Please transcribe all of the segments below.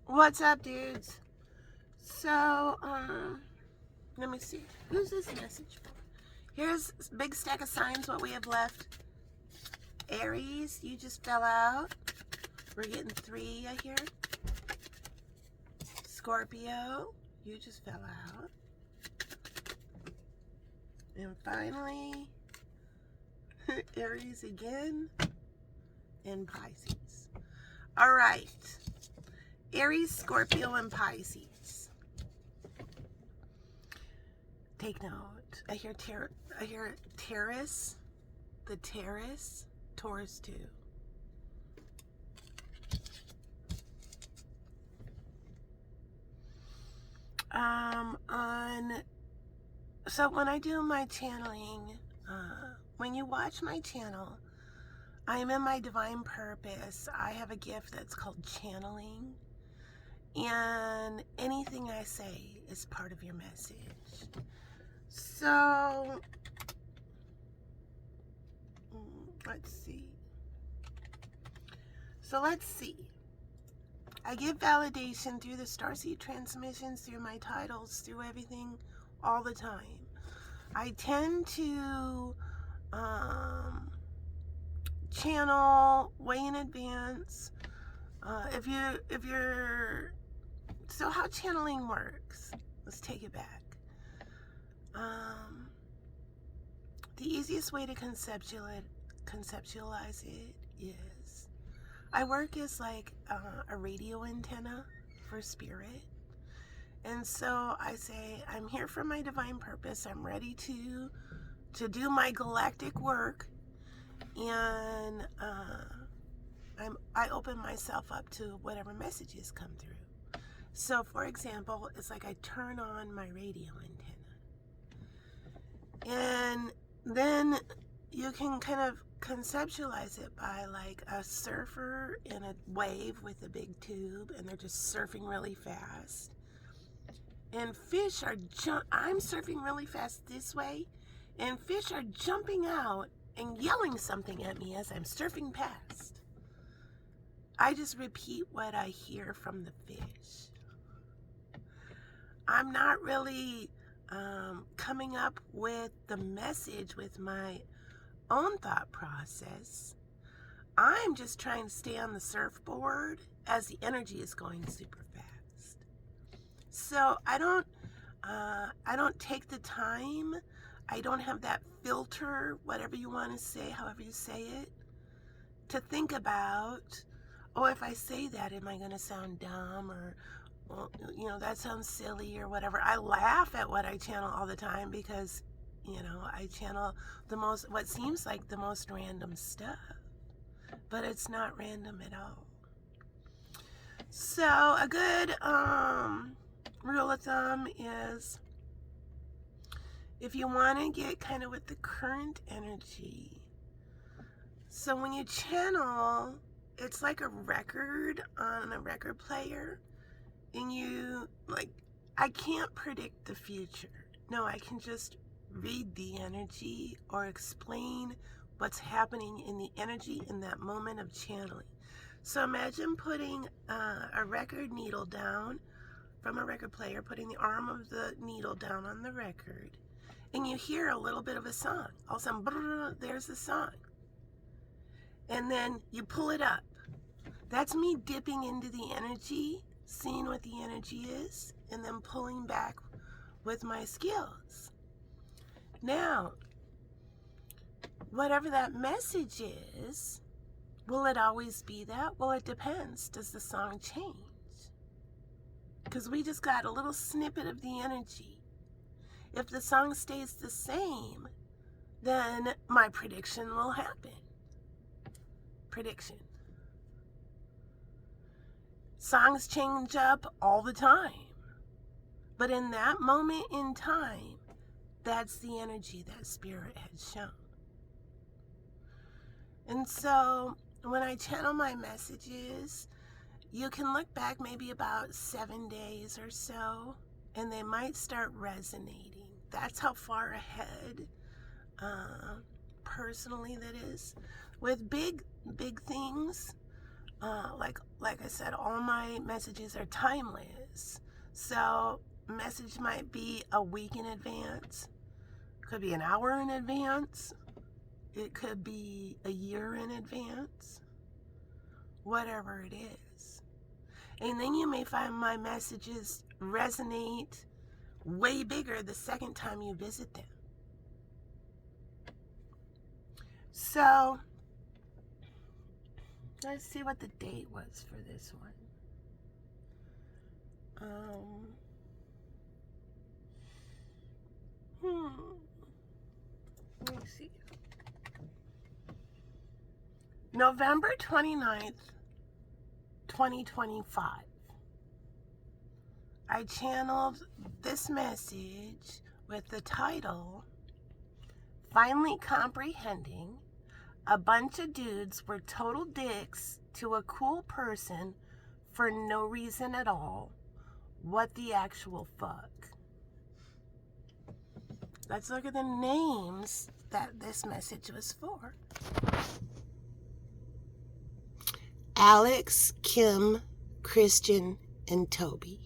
What's up, dudes? So, let me see. Who's this message for? Here's a big stack of signs, what we have left. Aries, you just fell out. We're getting 3, I hear. Scorpio, you just fell out. And finally, Aries again. And Pisces. All right. Aries, Scorpio, and Pisces. Take note. I hear Taurus. The Taurus too. So when I do my channeling, when you watch my channel, I am in my divine purpose. I have a gift that's called channeling. And anything I say is part of your message. So, let's see. I give validation through the Starseed transmissions, through my titles, through everything, all the time. I tend to channel way in advance. So how channeling works, let's take it back. The easiest way to conceptualize it is, I work as like a radio antenna for spirit. And so I say, I'm here for my divine purpose. I'm ready to do my galactic work. And I open myself up to whatever messages come through. So, for example, it's like I turn on my radio antenna. And then you can kind of conceptualize it by like a surfer in a wave with a big tube, and they're just surfing really fast. And fish are I'm surfing really fast this way, and fish are jumping out and yelling something at me as I'm surfing past. I just repeat what I hear from the fish. I'm not really coming up with the message with my own thought process. I'm just trying to stay on the surfboard as the energy is going super fast. So I don't take the time. I don't have that filter, whatever you want to say, however you say it, to think about, oh, if I say that, am I going to sound dumb, or, well, that sounds silly or whatever. I laugh at what I channel all the time because, I channel what seems like the most random stuff, but it's not random at all. So a good rule of thumb is, if you want to get kind of with the current energy, so when you channel, it's like a record on a record player, and I can't predict the future. No, I can just read the energy or explain what's happening in the energy in that moment of channeling. So imagine putting a record needle down from a record player, putting the arm of the needle down on the record, and you hear a little bit of a song. All of a sudden, there's the song. And then you pull it up. That's me dipping into the energy, seeing what the energy is, and then pulling back with my skills. Now, whatever that message is, will it always be that? Well, it depends. Does the song change? Because we just got a little snippet of the energy. If the song stays the same, then my prediction will happen. Prediction. Songs change up all the time. But in that moment in time, that's the energy that Spirit has shown. And so when I channel my messages, you can look back maybe about 7 days or so, and they might start resonating. That's how far ahead, personally, that is. With big things, like like I said, all my messages are timeless. So message might be a week in advance, could be an hour in advance, it could be a year in advance, whatever it is. And then you may find my messages resonate way bigger the second time you visit them. So let's see what the date was for this one. Let me see. November 29th, 2025. I channeled this message with the title, Finally Comprehending, a bunch of dudes were total dicks to a cool person for no reason at all. What the actual fuck? Let's look at the names that this message was for. Alex, Kim, Christian, and Toby.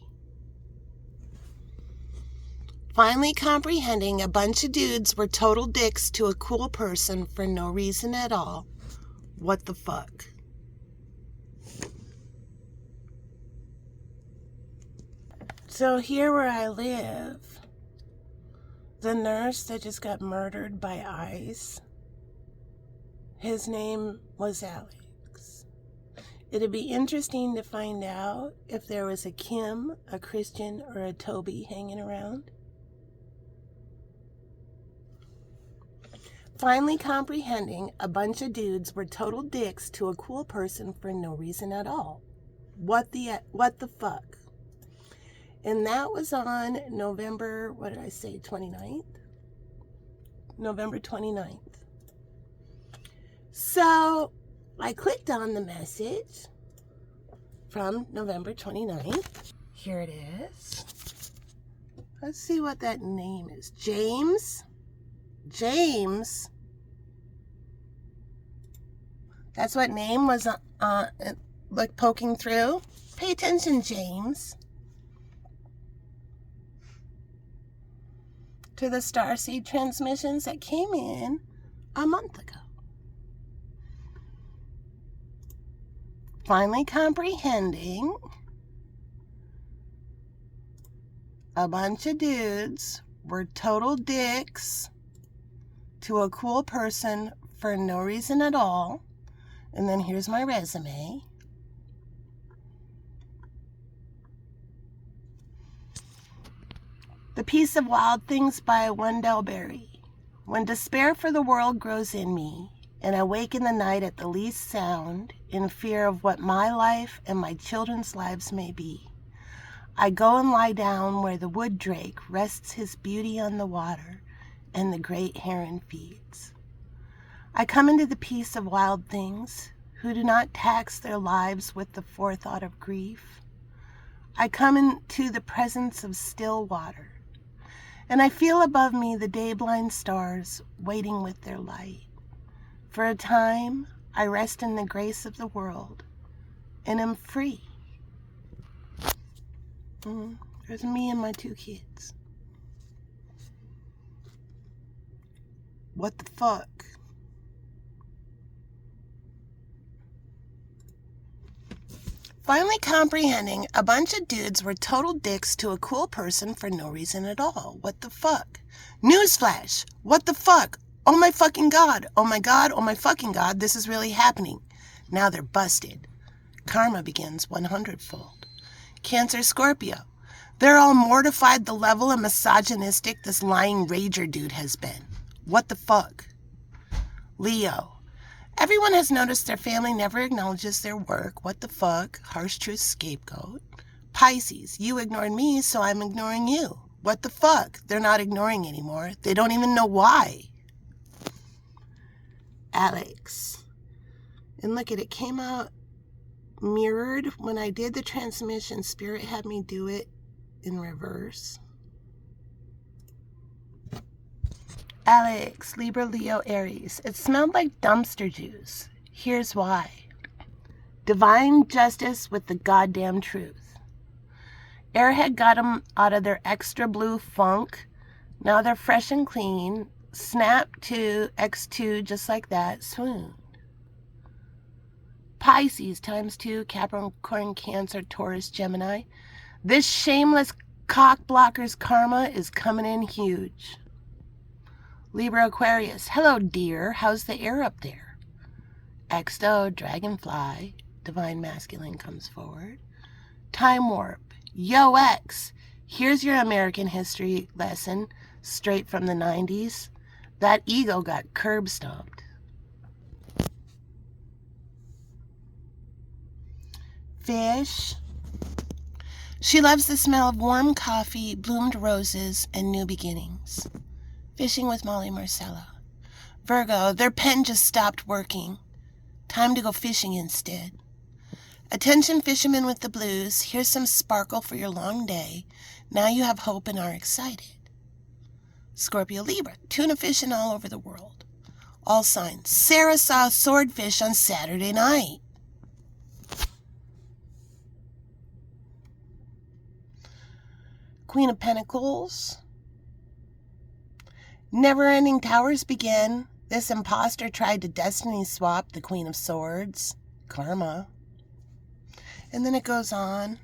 Finally comprehending, a bunch of dudes were total dicks to a cool person for no reason at all. What the fuck? So here where I live, the nurse that just got murdered by ICE, his name was Alex. It'd be interesting to find out if there was a Kim, a Christian, or a Toby hanging around. Finally comprehending, a bunch of dudes were total dicks to a cool person for no reason at all. What the fuck? And that was on November, what did I say, 29th? November 29th. So I clicked on the message from November 29th. Here it is. Let's see what that name is. James. That's what name was like poking through. Pay attention, James. To the Starseed transmissions that came in a month ago. Finally comprehending, a bunch of dudes were total dicks to a cool person for no reason at all. And then here's my resume. The Piece of Wild Things by Wendell Berry. When despair for the world grows in me, and I wake in the night at the least sound, in fear of what my life and my children's lives may be, I go and lie down where the wood drake rests his beauty on the water, and the great heron feeds. I come into the peace of wild things, who do not tax their lives with the forethought of grief. I come into the presence of still water, and I feel above me the day-blind stars waiting with their light. For a time, I rest in the grace of the world, and am free. There's me and my 2 kids. What the fuck? Finally comprehending, a bunch of dudes were total dicks to a cool person for no reason at all. What the fuck? Newsflash! What the fuck? Oh my fucking god! Oh my god! Oh my fucking god! This is really happening. Now they're busted. Karma begins 100-fold. Cancer, Scorpio. They're all mortified the level of misogynistic this lying rager dude has been. What the fuck? Leo. Everyone has noticed their family never acknowledges their work. What the fuck? Harsh truth scapegoat. Pisces. You ignored me, so I'm ignoring you. What the fuck? They're not ignoring anymore. They don't even know why. Alex. And look at it, came out mirrored. When I did the transmission, Spirit had me do it in reverse. Alex, Libra, Leo, Aries. It smelled like dumpster juice. Here's why. Divine justice with the goddamn truth. Airhead got them out of their extra blue funk. Now they're fresh and clean. Snap to X2 just like that. Swoon. Pisces ×2, Capricorn, Cancer, Taurus, Gemini. This shameless cock blocker's karma is coming in huge. Libra, Aquarius. Hello, dear. How's the air up there? XO, Dragonfly. Divine Masculine comes forward. Time Warp. Yo, X. Here's your American history lesson straight from the 90s. That ego got curb stomped. Fish. She loves the smell of warm coffee, bloomed roses, and new beginnings. Fishing with Molly Marcella. Virgo, their pen just stopped working. Time to go fishing instead. Attention fishermen with the blues, here's some sparkle for your long day. Now you have hope and are excited. Scorpio, Libra, tuna fishing all over the world. All signs. Sarah saw swordfish on Saturday night. Queen of Pentacles. Never-ending towers begin. This imposter tried to destiny swap the Queen of Swords. Karma. And then it goes on.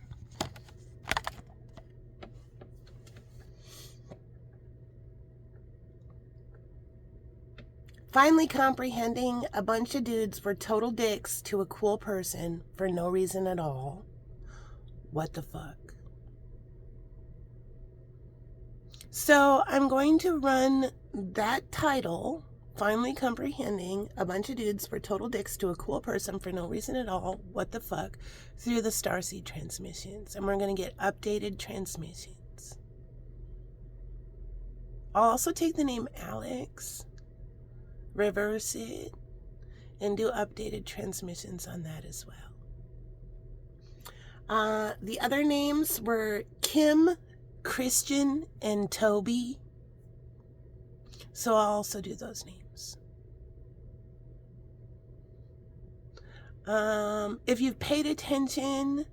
Finally comprehending, a bunch of dudes were total dicks to a cool person for no reason at all. What the fuck? So I'm going to run that title, Finally Comprehending, a bunch of dudes were total dicks to a cool person for no reason at all, what the fuck, through the Starseed transmissions. And we're going to get updated transmissions. I'll also take the name Alex, reverse it, and do updated transmissions on that as well. The other names were Kim, Christian, and Toby. So I'll also do those names. If you've paid attention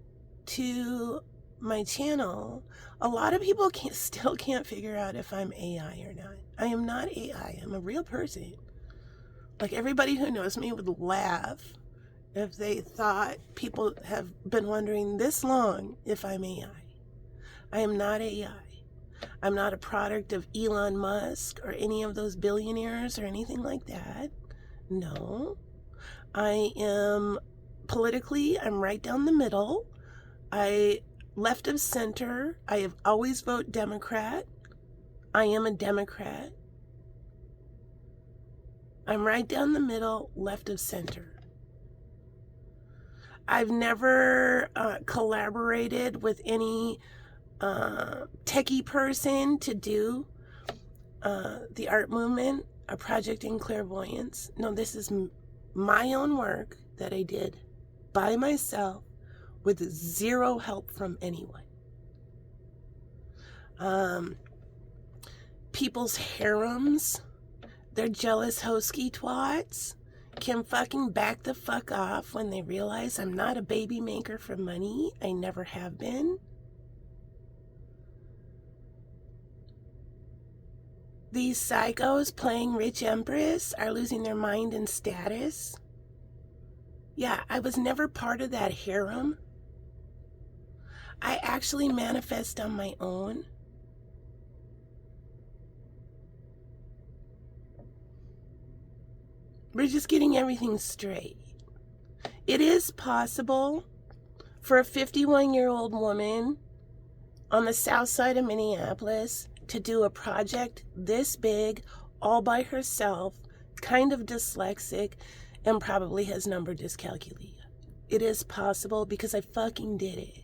to my channel, a lot of people still can't figure out if I'm AI or not. I am not AI. I'm a real person. Like, everybody who knows me would laugh if they thought people have been wondering this long if I'm AI. I am not AI. I'm not a product of Elon Musk or any of those billionaires or anything like that. No. I am politically, I'm right down the middle. Left of center. I have always voted Democrat. I am a Democrat. I'm right down the middle, left of center. I've never collaborated with any techie person to do the art movement, a project in clairvoyance. No, this is my own work that I did by myself with zero help from anyone. People's harems, they're jealous hosky twats, can fucking back the fuck off when they realize I'm not a baby maker for money. I never have been. These psychos playing rich empress are losing their mind and status. Yeah, I was never part of that harem. I actually manifest on my own. We're just getting everything straight. It is possible for a 51-year-old woman on the south side of Minneapolis to do a project this big all by herself, kind of dyslexic, and probably has number dyscalculia. It is possible because I fucking did it.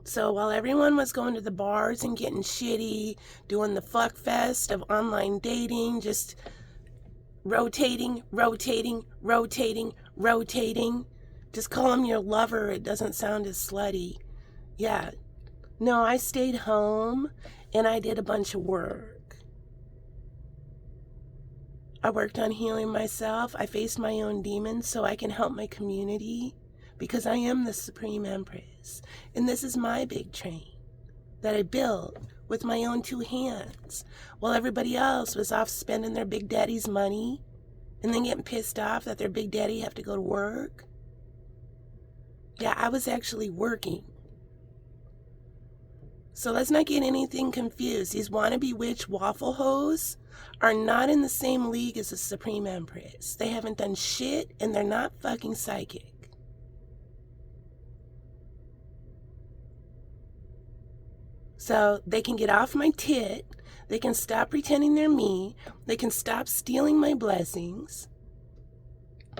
So while everyone was going to the bars and getting shitty, doing the fuck fest of online dating, just rotating, just call him your lover, it doesn't sound as slutty. Yeah. No, I stayed home and I did a bunch of work. I worked on healing myself. I faced my own demons so I can help my community, because I am the Supreme Empress. And this is my big train that I built with my own 2 hands, while everybody else was off spending their big daddy's money and then getting pissed off that their big daddy have to go to work. Yeah, I was actually working. So let's not get anything confused. These wannabe witch waffle hoes are not in the same league as the Supreme Empress. They haven't done shit, and they're not fucking psychic. So they can get off my tit. They can stop pretending they're me. They can stop stealing my blessings.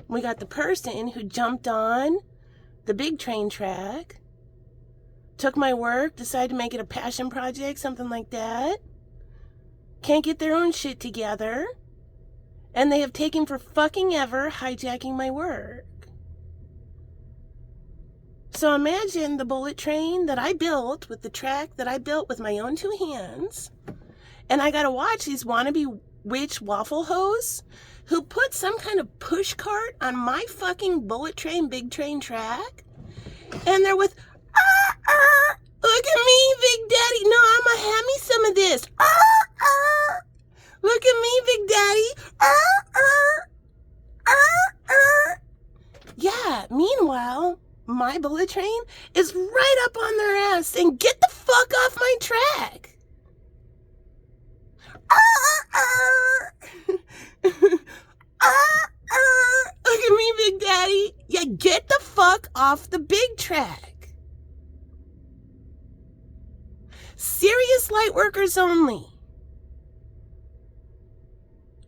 We got the person who jumped on the big train track, took my work, decided to make it a passion project, something like that. Can't get their own shit together. And they have taken for fucking ever hijacking my work. So imagine the bullet train that I built with the track that I built with my own 2 hands. And I gotta watch these wannabe witch waffle hoes who put some kind of push cart on my fucking bullet train, big train track. And they're with, look at me, Big Daddy. No, I'ma have me some of this. Look at me, Big Daddy. Yeah, meanwhile, my bullet train is right up on their ass and get the fuck off my track. Look at me, Big Daddy. Yeah, get the fuck off the big track. Serious light workers only.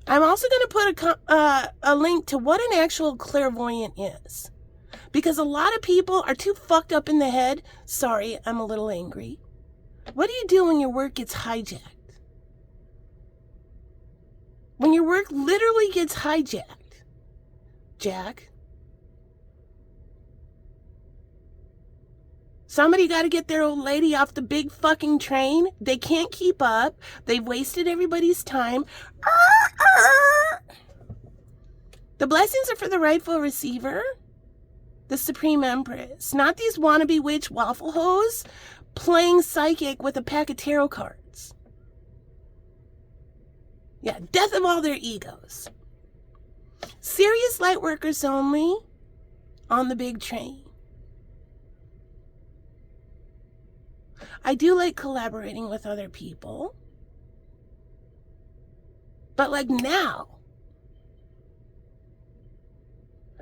I'm also going to put a link to what an actual clairvoyant is. Because a lot of people are too fucked up in the head. Sorry, I'm a little angry. What do you do when your work gets hijacked? When your work literally gets hijacked. Jack. Somebody got to get their old lady off the big fucking train. They can't keep up. They've wasted everybody's time. The blessings are for the rightful receiver, the Supreme Empress, not these wannabe witch waffle hoes playing psychic with a pack of tarot cards. Yeah, death of all their egos. Serious light workers only on the big train. I do like collaborating with other people. But like now.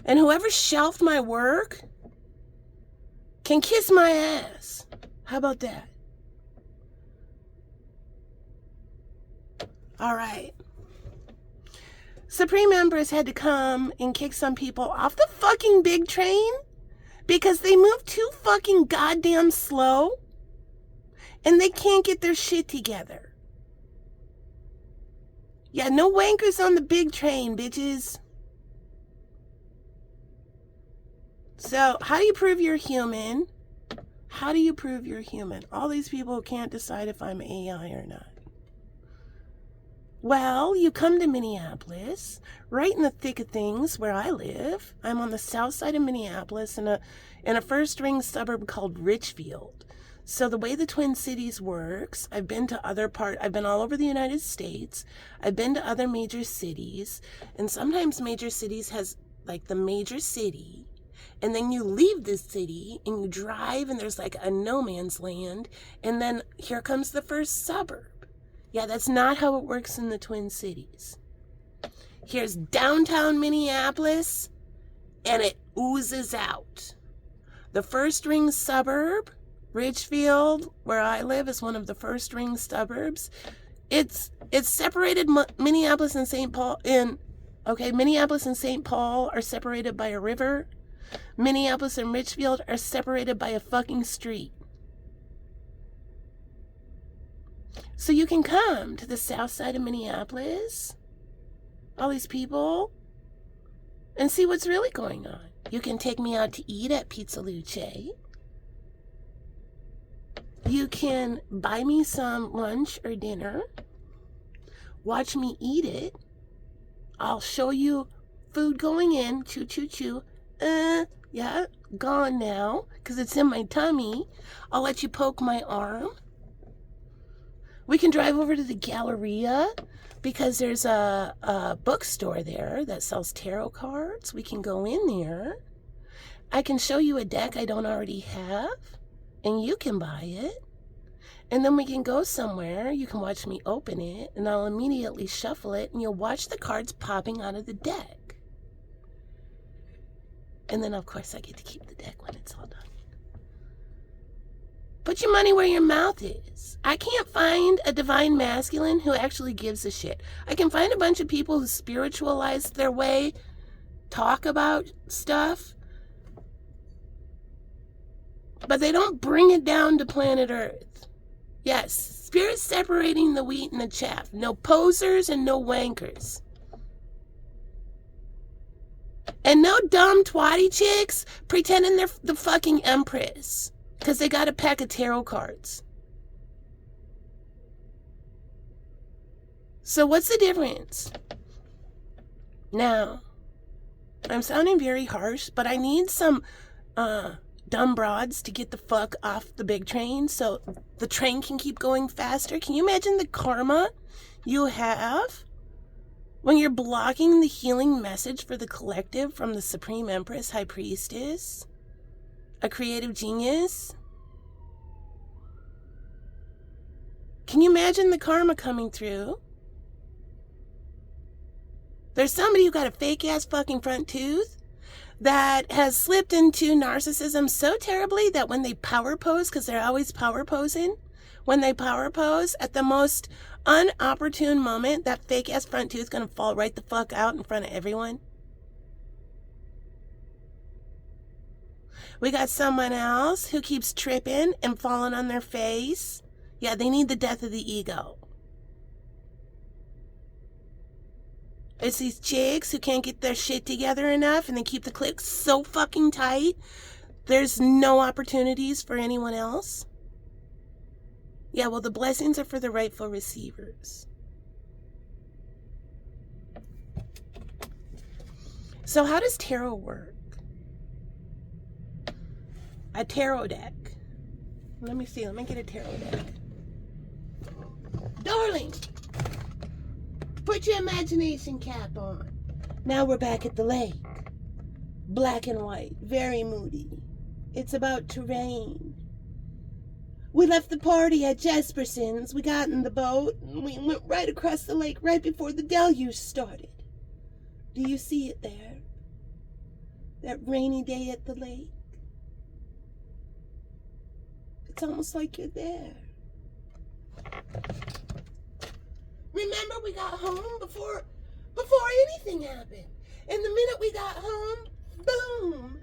And whoever shelved my work can kiss my ass. How about that? All right. Supreme Empress had to come and kick some people off the fucking big train because they move too fucking goddamn slow and they can't get their shit together. Yeah, no wankers on the big train, bitches. So, how do you prove you're human? How do you prove you're human? All these people can't decide if I'm AI or not. Well, you come to Minneapolis, right in the thick of things where I live. I'm on the south side of Minneapolis in a first-ring suburb called Richfield. So the way the Twin Cities works, I've been all over the United States. I've been to other major cities, and sometimes major cities has like the major city, and then you leave this city and you drive and there's like a no man's land, and then here comes the first suburb. Yeah, that's not how it works in the Twin Cities. Here's downtown Minneapolis, and it oozes out. The first ring suburb, Richfield, where I live, is one of the first ring suburbs. It's separated. Minneapolis and St. Paul Minneapolis and St. Paul are separated by a river. Minneapolis and Richfield are separated by a fucking street. So you can come to the south side of Minneapolis, all these people, and see what's really going on. You can take me out to eat at Pizza Luce. You can buy me some lunch or dinner, watch me eat it. I'll show you food going in. Choo, choo, choo. Yeah, gone now, because it's in my tummy. I'll let you poke my arm. We can drive over to the Galleria, because there's a bookstore there that sells tarot cards. We can go in there. I can show you a deck I don't already have, and you can buy it. And then we can go somewhere. You can watch me open it, and I'll immediately shuffle it, and you'll watch the cards popping out of the deck. And then, of course, I get to keep the deck when it's all done. Put your money where your mouth is. I can't find a divine masculine who actually gives a shit. I can find a bunch of people who spiritualize their way, talk about stuff, but they don't bring it down to planet Earth. Yes, spirit separating the wheat and the chaff. No posers and no wankers. And no dumb twatty chicks pretending they're the fucking empress because they got a pack of tarot cards. So what's the difference? Now, I'm sounding very harsh, but I need some dumb broads to get the fuck off the big train so the train can keep going faster. Can you imagine the karma you have when you're blocking the healing message for the collective from the Supreme Empress, High Priestess, a creative genius? Can you imagine the karma coming through? There's somebody who got a fake-ass fucking front tooth that has slipped into narcissism so terribly that when they power pose, because they're always power posing, when they power pose, at the most unopportune moment, that fake-ass front tooth is going to fall right the fuck out in front of everyone. We got someone else who keeps tripping and falling on their face. Yeah, they need the death of the ego. It's these chicks who can't get their shit together enough and they keep the clique so fucking tight, there's no opportunities for anyone else. Yeah, well, the blessings are for the rightful receivers. So how does tarot work? A tarot deck. Let me see. Let me get a tarot deck. Darling, put your imagination cap on. Now we're back at the lake. Black and white, very moody. It's about to rain. We left the party at Jesperson's. We got in the boat and we went right across the lake right before the deluge started. Do you see it there? That rainy day at the lake? It's almost like you're there. Remember, we got home before anything happened. And the minute we got home, boom,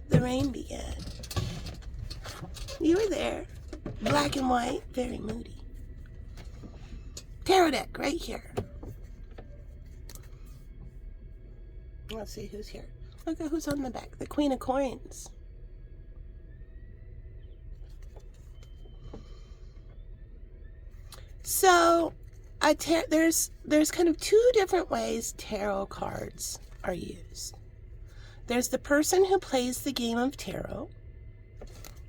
the rain began. You were there. Black and white, very moody. Tarot deck right here. Let's see who's here. Look at who's on the back. The Queen of Coins. So, there's kind of two different ways tarot cards are used. There's the person who plays the game of tarot,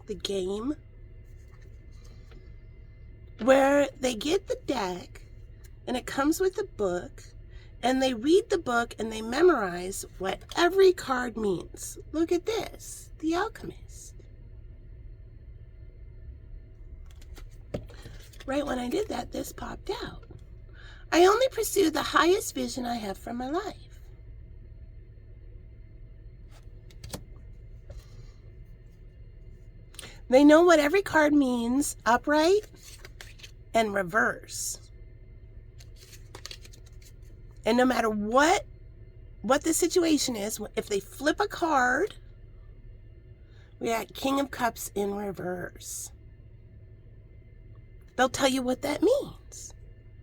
the game, where they get the deck and it comes with a book and they read the book and they memorize what every card means. Look at this, the Alchemist. Right when I did that, this popped out. I only pursue the highest vision I have for my life. They know what every card means, upright and reverse. And no matter what the situation is, if they flip a card, we got King of Cups in reverse. They'll tell you what that means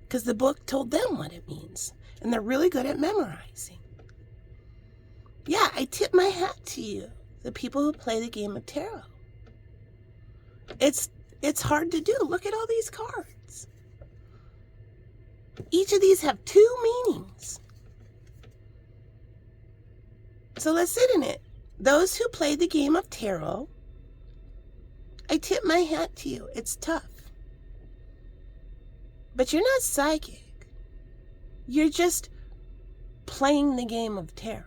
because the book told them what it means. And they're really good at memorizing. Yeah, I tip my hat to you, the people who play the game of tarot. It's hard to do. Look at all these cards. Each of these have two meanings. So let's sit in it. Those who play the game of tarot, I tip my hat to you. It's tough. But you're not psychic. You're just playing the game of tarot.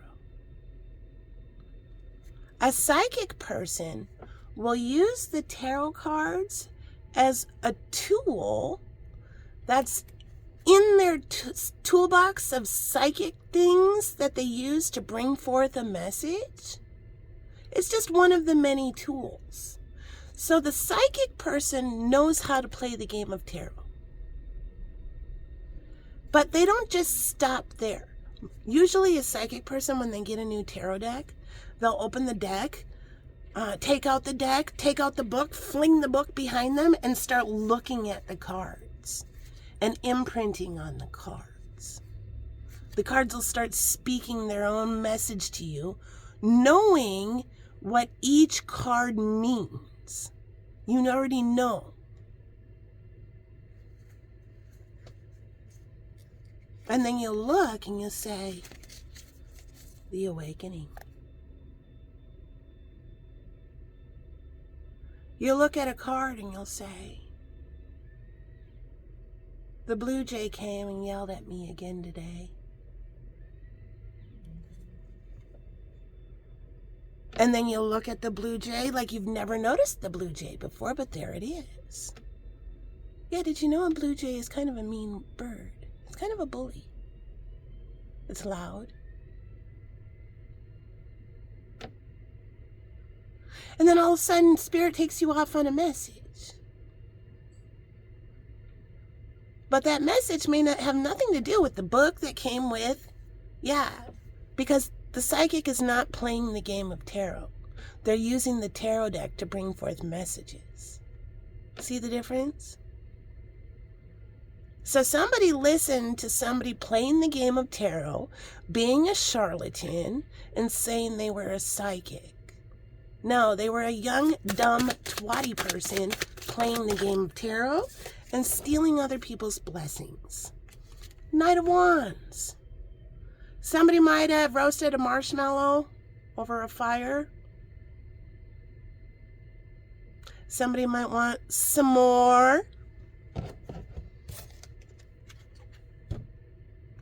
A psychic person will use the tarot cards as a tool that's in their toolbox of psychic things that they use to bring forth a message. It's just one of the many tools. So the psychic person knows how to play the game of tarot. But they don't just stop there. Usually a psychic person, when they get a new tarot deck, they'll open the deck, take out the deck, take out the book, fling the book behind them, and start looking at the cards and imprinting on the cards. The cards will start speaking their own message to you, knowing what each card means. You already know. And then you'll look and you'll say, the awakening. You'll look at a card and you'll say, the blue jay came and yelled at me again today. And then you'll look at the blue jay like you've never noticed the blue jay before, but there it is. Yeah, did you know a blue jay is kind of a mean bird? It's kind of a bully. It's loud. And then all of a sudden, Spirit takes you off on a message. But that message may not have nothing to do with the book that came with. Yeah, because the psychic is not playing the game of tarot. They're using the tarot deck to bring forth messages. See the difference? So somebody listened to somebody playing the game of tarot, being a charlatan, and saying they were a psychic. No, they were a young, dumb, twatty person playing the game of tarot and stealing other people's blessings. Knight of Wands. Somebody might have roasted a marshmallow over a fire. Somebody might want some more.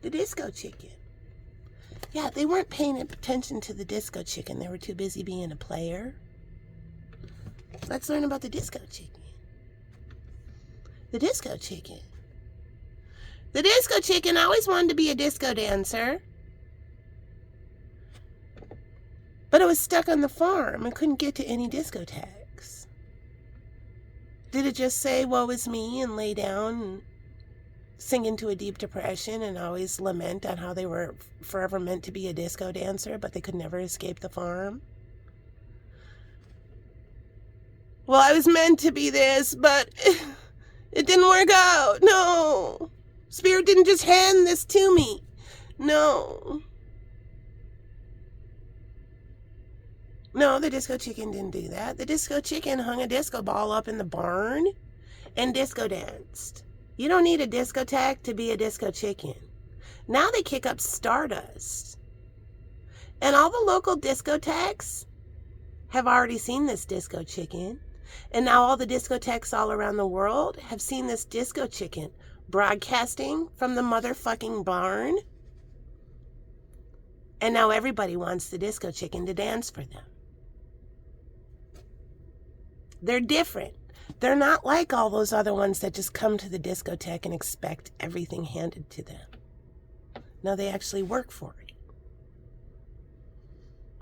The disco chicken. Yeah, they weren't paying attention to the disco chicken. They were too busy being a player. Let's learn about the disco chicken. The disco chicken. The disco chicken always wanted to be a disco dancer. But it was stuck on the farm and couldn't get to any discotheques. Did it just say, woe is me, and lay down and sink into a deep depression and always lament on how they were forever meant to be a disco dancer, but they could never escape the farm? Well, I was meant to be this, but it didn't work out. No. Spirit didn't just hand this to me. No. No, the disco chicken didn't do that. The disco chicken hung a disco ball up in the barn and disco danced. You don't need a discotheque to be a disco chicken. Now they kick up Stardust. And all the local discotheques have already seen this disco chicken. And now all the discotheques all around the world have seen this disco chicken broadcasting from the motherfucking barn. And now everybody wants the disco chicken to dance for them. They're different. They're not like all those other ones that just come to the discotheque and expect everything handed to them. No, they actually work for it.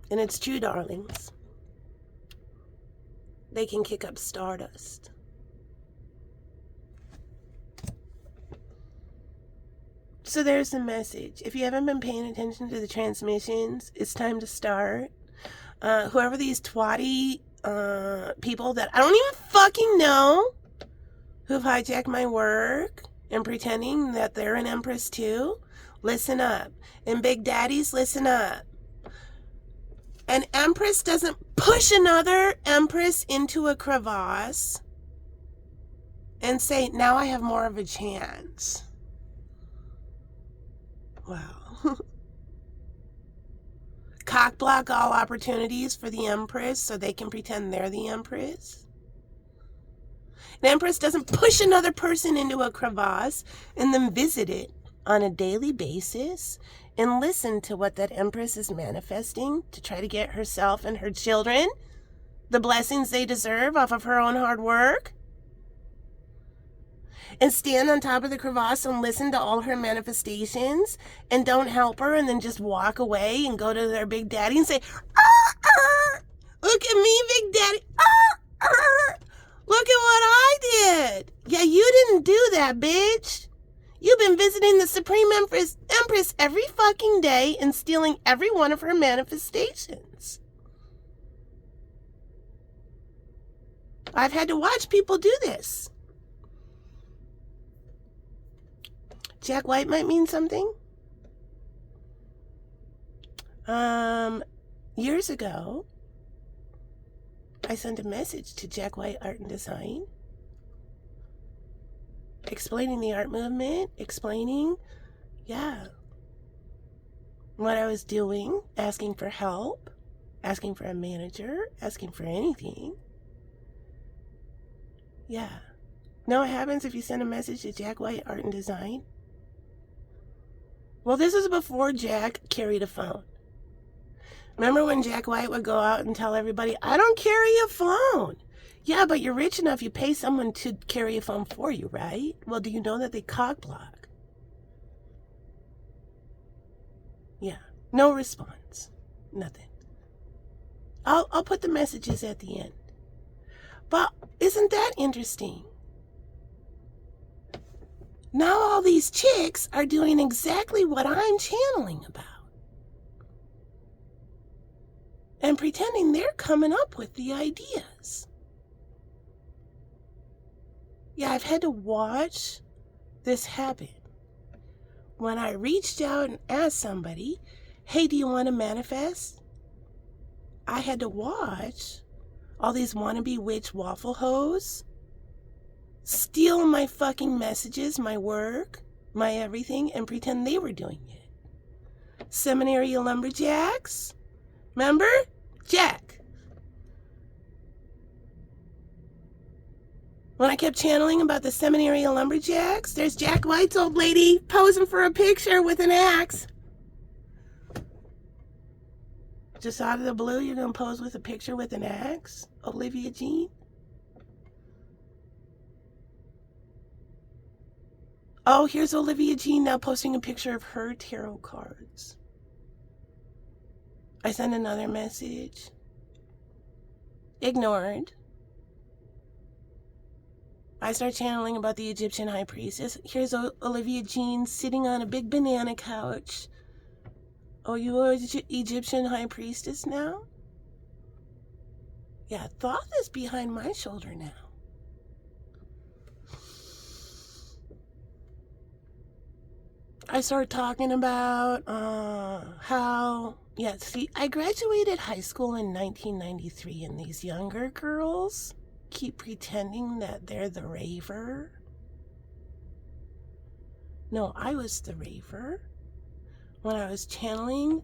And it's true, darlings. They can kick up Stardust. So there's the message. If you haven't been paying attention to the transmissions, it's time to start. Whoever these twatty people that I don't even fucking know who've hijacked my work and pretending that they're an empress too, listen up. And big daddies, listen up. An empress doesn't push another empress into a crevasse. and say, now I have more of a chance. Wow. Cock block all opportunities for the Empress so they can pretend they're the Empress. The Empress doesn't push another person into a crevasse and then visit it on a daily basis and listen to what that Empress is manifesting to try to get herself and her children the blessings they deserve off of her own hard work. And stand on top of the crevasse and listen to all her manifestations and don't help her and then just walk away and go to their big daddy and say, look at me, big daddy. Look at what I did. Yeah, you didn't do that, bitch. You've been visiting the Supreme Empress every fucking day and stealing every one of her manifestations. I've had to watch people do this. Jack White might mean something. Years ago, I sent a message to Jack White Art and Design explaining the art movement, explaining, what I was doing, asking for help, asking for a manager, asking for anything. Yeah. Know what happens if you send a message to Jack White Art and Design? Well, this is before Jack carried a phone. Remember when Jack White would go out and tell everybody, I don't carry a phone. Yeah, but you're rich enough, you pay someone to carry a phone for you, right? Well, do you know that they cock block? Yeah, no response. Nothing. I'll put the messages at the end. But isn't that interesting? Now all these chicks are doing exactly what I'm channeling about. And pretending they're coming up with the ideas. Yeah, I've had to watch this happen. When I reached out and asked somebody, hey, do you want to manifest? I had to watch all these wannabe witch waffle hoes steal my fucking messages, my work, my everything, and pretend they were doing it. Seminary lumberjacks? Remember? Jack. When I kept channeling about the seminary lumberjacks, there's Jack White's old lady posing for a picture with an axe. Just out of the blue, you're going to pose with a picture with an axe? Olivia Jean? Oh, here's Olivia Jean now posting a picture of her tarot cards. I sent another message. Ignored. I start channeling about the Egyptian high priestess. Here's Olivia Jean sitting on a big banana couch. Oh, you are Egyptian high priestess now? Yeah, Thoth is behind my shoulder now. I started talking about how, I graduated high school in 1993, and these younger girls keep pretending that they're the raver. No, I was the raver. When I was channeling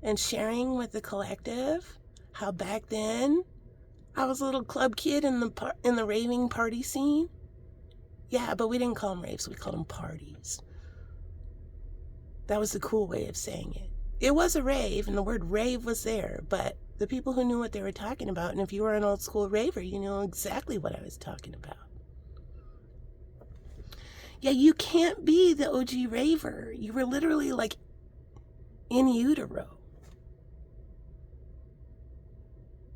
and sharing with the collective how back then I was a little club kid in the raving party scene. Yeah, but we didn't call them raves, we called them parties. That was the cool way of saying it. It was a rave, and the word rave was there, but the people who knew what they were talking about, and if you were an old school raver, you knew exactly what I was talking about. Yeah, you can't be the OG raver. You were literally like in utero.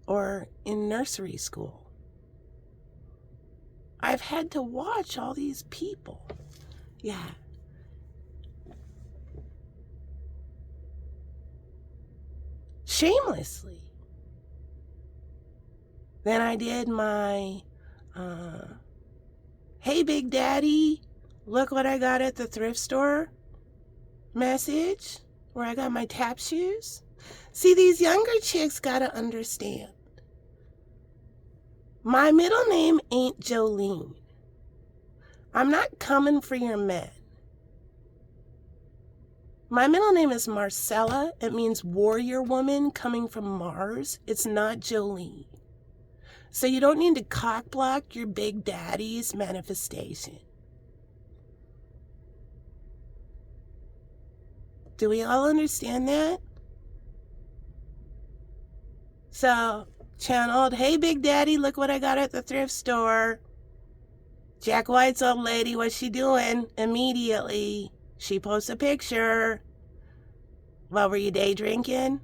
Or in nursery school. I've had to watch all these people. Yeah. Shamelessly. Then I did my, hey Big Daddy, look what I got at the thrift store message, where I got my tap shoes. See, these younger chicks gotta understand. My middle name ain't Jolene. I'm not coming for your men. My middle name is Marcella. It means warrior woman coming from Mars. It's not Jolie. So you don't need to cock block your big daddy's manifestation. Do we all understand that? So, channeled, hey big daddy, look what I got at the thrift store. Jack White's old lady, what's she doing? Immediately, she posts a picture. What were you day drinking?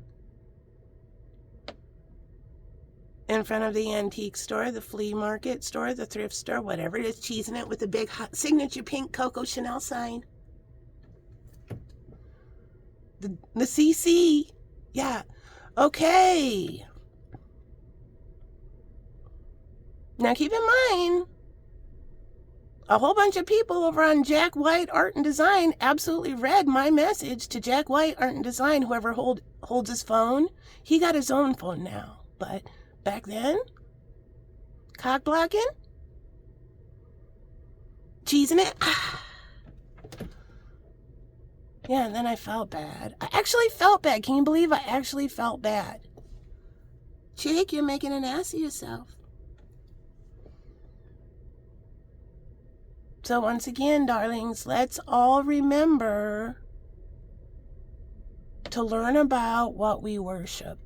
In front of the antique store, the flea market store, the thrift store, whatever it is, cheesing it with a big signature pink Coco Chanel sign. The CC. Yeah. Okay. Now keep in mind, a whole bunch of people over on Jack White Art and Design absolutely read my message to Jack White Art and Design. Whoever holds his phone, he got his own phone now. But back then, cock blocking, cheesing it. Yeah, and then I felt bad. I actually felt bad. Can you believe I actually felt bad? Chick, you're making an ass of yourself. So once again, darlings, let's all remember to learn about what we worship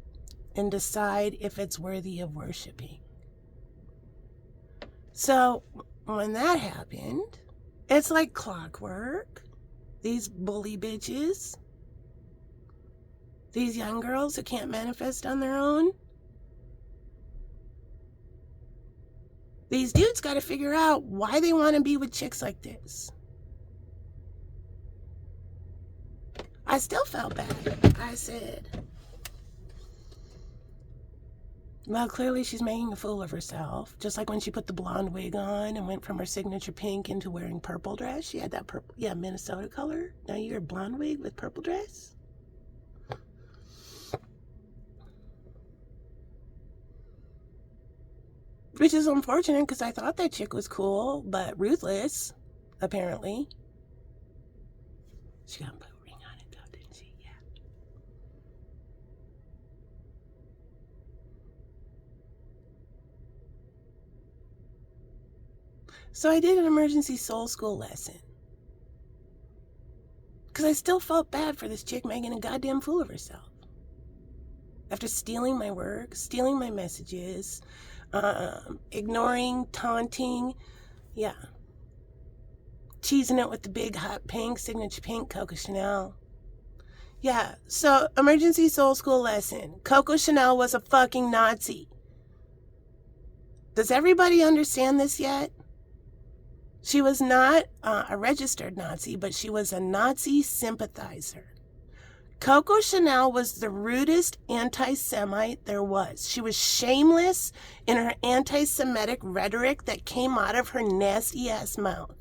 and decide if it's worthy of worshiping. So when that happened, it's like clockwork. These bully bitches, these young girls who can't manifest on their own, these dudes got to figure out why they want to be with chicks like this. I still felt bad. I said, well, clearly she's making a fool of herself. Just like when she put the blonde wig on and went from her signature pink into wearing purple dress. She had that purple, yeah, Minnesota color. Now you're a blonde wig with purple dress. Which is unfortunate because I thought that chick was cool, but ruthless, apparently. She got a blue ring on it though, didn't she? Yeah. So I did an emergency soul school lesson. Because I still felt bad for this chick making a goddamn fool of herself. After stealing my work, stealing my messages, ignoring, taunting, yeah. Cheesing it with the big hot pink, signature pink Coco Chanel. Yeah, so emergency soul school lesson. Coco Chanel was a fucking Nazi. Does everybody understand this yet? She was not a registered Nazi, but she was a Nazi sympathizer. Coco Chanel was the rudest anti-Semite there was. She was shameless in her anti-Semitic rhetoric that came out of her nasty-ass mouth.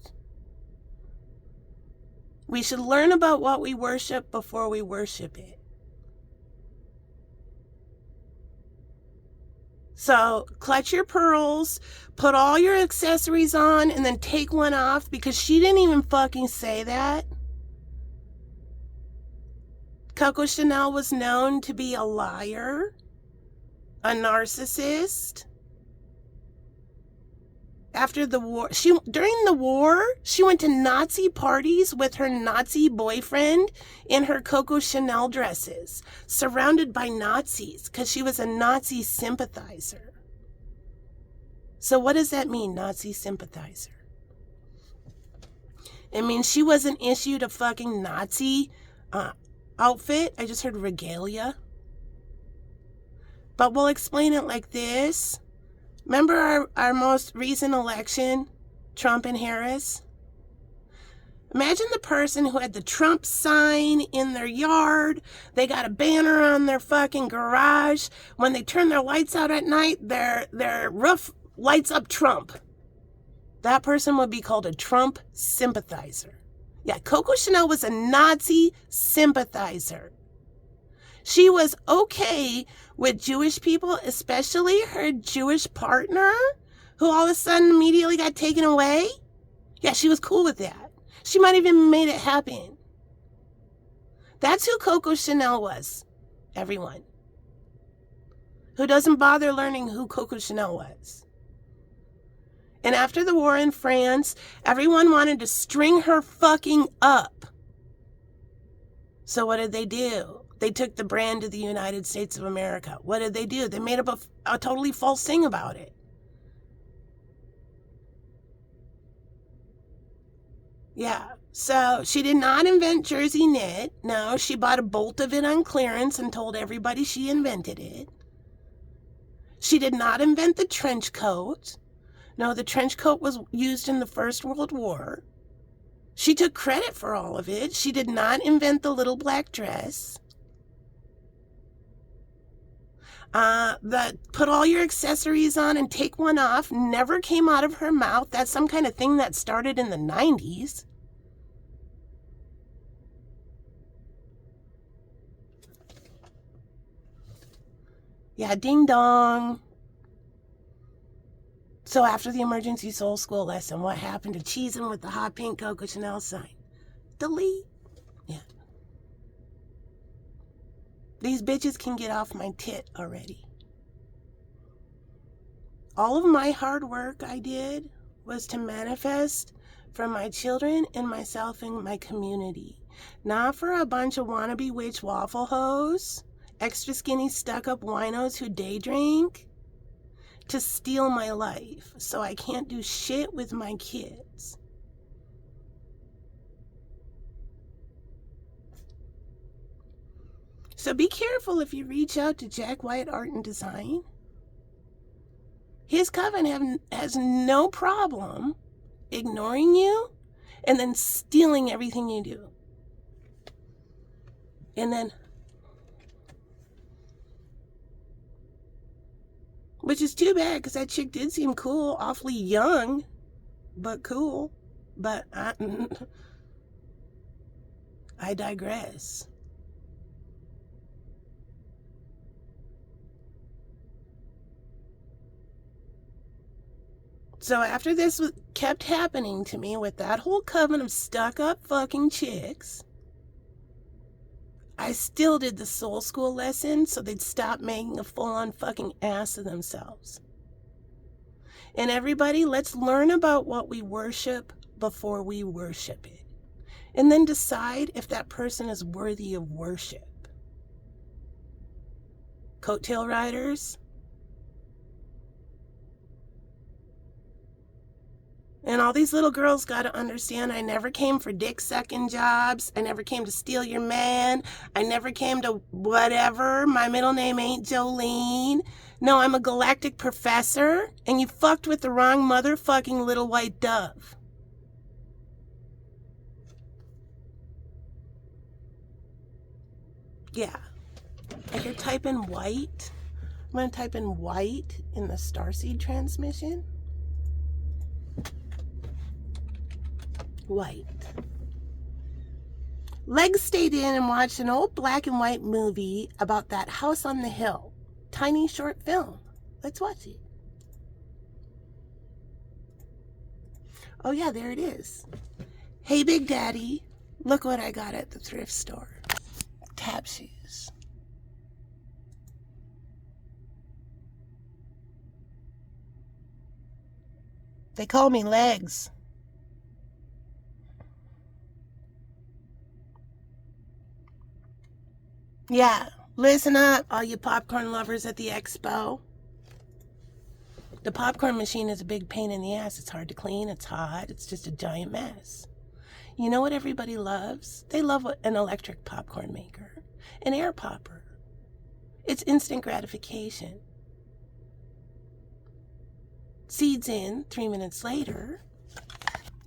We should learn about what we worship before we worship it. So clutch your pearls, put all your accessories on, and then take one off because she didn't even fucking say that. Coco Chanel was known to be a liar, a narcissist. After the war, during the war, she went to Nazi parties with her Nazi boyfriend in her Coco Chanel dresses, surrounded by Nazis, because she was a Nazi sympathizer. So what does that mean, Nazi sympathizer? It means she wasn't issued a fucking Nazi outfit. I just heard regalia. But we'll explain it like this. Remember our most recent election, Trump and Harris? Imagine the person who had the Trump sign in their yard. They got a banner on their fucking garage. When they turn their lights out at night, their roof lights up Trump. That person would be called a Trump sympathizer. Yeah, Coco Chanel was a Nazi sympathizer. She was okay with Jewish people, especially her Jewish partner, who all of a sudden immediately got taken away. Yeah, she was cool with that. She might have even made it happen. That's who Coco Chanel was, everyone. Who doesn't bother learning who Coco Chanel was? And after the war in France, everyone wanted to string her fucking up. So what did they do? They took the brand to the United States of America. What did they do? They made up a totally false thing about it. Yeah, so she did not invent jersey knit. No, she bought a bolt of it on clearance and told everybody she invented it. She did not invent the trench coat. No, the trench coat was used in the First World War. She took credit for all of it. She did not invent the little black dress. That put all your accessories on and take one off never came out of her mouth. That's some kind of thing that started in the 90s. Yeah, ding dong. So after the emergency soul school lesson, what happened to cheesing with the hot pink Coco Chanel sign? Delete. Yeah. These bitches can get off my tit already. All of my hard work I did was to manifest for my children and myself and my community. Not for a bunch of wannabe witch waffle hoes, extra skinny stuck-up winos who day drink, to steal my life so I can't do shit with my kids. So be careful if you reach out to Jack White Art and Design. His coven has no problem ignoring you and then stealing everything you do. And then, which is too bad because that chick did seem cool, awfully young, but cool. But I digress. So after this kept happening to me with that whole coven of stuck-up fucking chicks, I still did the soul school lesson so they'd stop making a full-on fucking ass of themselves. And everybody, let's learn about what we worship before we worship it. And then decide if that person is worthy of worship. Coattail riders. And all these little girls got to understand, I never came for dick-sucking jobs. I never came to steal your man. I never came to whatever. My middle name ain't Jolene. No, I'm a galactic professor, and you fucked with the wrong motherfucking little white dove. Yeah. I could type in white. I'm going to type in white in the Starseed transmission. White. Legs stayed in and watched an old black and white movie about that house on the hill. Tiny short film. Let's watch it. Oh yeah, there it is. Hey Big Daddy, look what I got at the thrift store. Tap shoes. They call me Legs. Yeah, listen up, all you popcorn lovers at the expo. The popcorn machine is a big pain in the ass. It's hard to clean, it's hot, it's just a giant mess. You know what everybody loves? They love an electric popcorn maker, an air popper. It's instant gratification. Seeds in, 3 minutes later.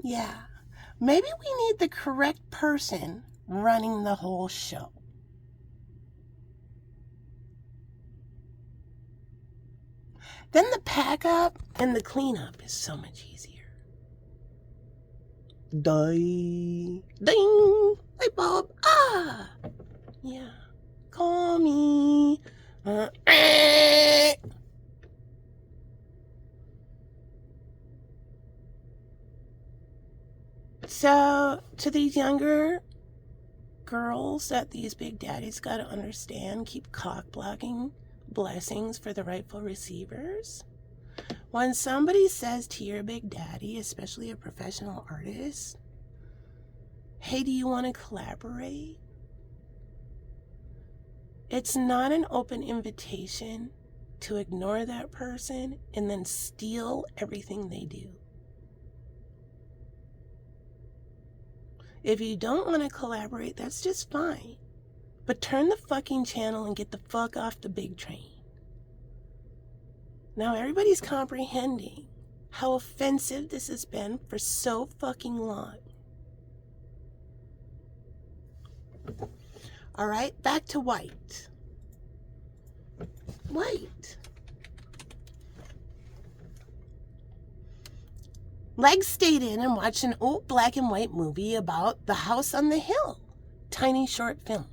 Yeah, maybe we need the correct person running the whole show. Then the pack up and the cleanup is so much easier. Die. Ding. Light bulb. Ah. Yeah. Call me. So, to these younger girls that these big daddies got to understand keep cock-blocking blessings for the rightful receivers. When somebody says to your big daddy, especially a professional artist, hey, do you want to collaborate? It's not an open invitation to ignore that person and then steal everything they do. If you don't want to collaborate, that's just fine. But turn the fucking channel and get the fuck off the big train. Now everybody's comprehending how offensive this has been for so fucking long. All right, back to white. White. Legs stayed in and watched an old black and white movie about the house on the hill. Tiny short film.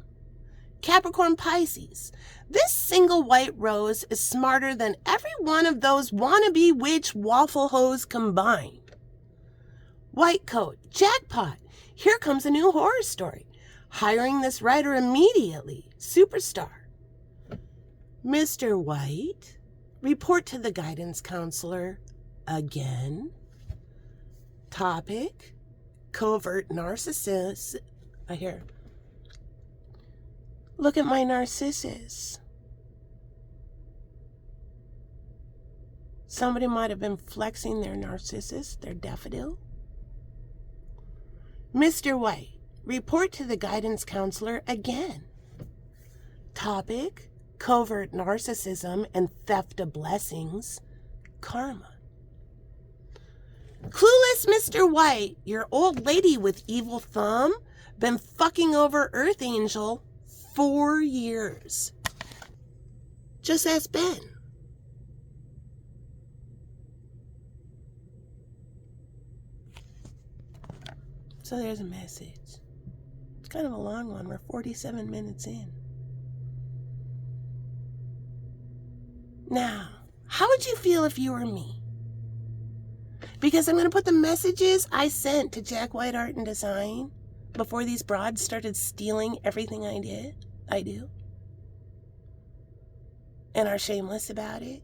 Capricorn Pisces. This single white rose is smarter than every one of those wannabe witch waffle hoes combined. White coat. Jackpot. Here comes a new horror story. Hiring this writer immediately. Superstar. Mr. White. Report to the guidance counselor again. Topic. Covert narcissist. I hear. Look at my narcissus. Somebody might have been flexing their narcissus, their daffodil. Mr. White, report to the guidance counselor again. Topic, covert narcissism and theft of blessings, karma. Clueless Mr. White, your old lady with evil thumb, been fucking over Earth Angel 4 years. Just ask Ben. So there's a message. It's kind of a long one. We're 47 minutes in. Now, how would you feel if you were me? Because I'm going to put the messages I sent to Jack White Art and Design before these broads started stealing everything I do, and are shameless about it.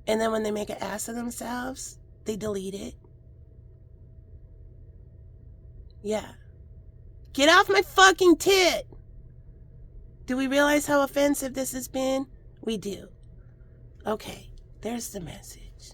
And then when they make an ass of themselves, they delete it. Yeah. Get off my fucking tit! Do we realize how offensive this has been? We do. Okay, there's the message.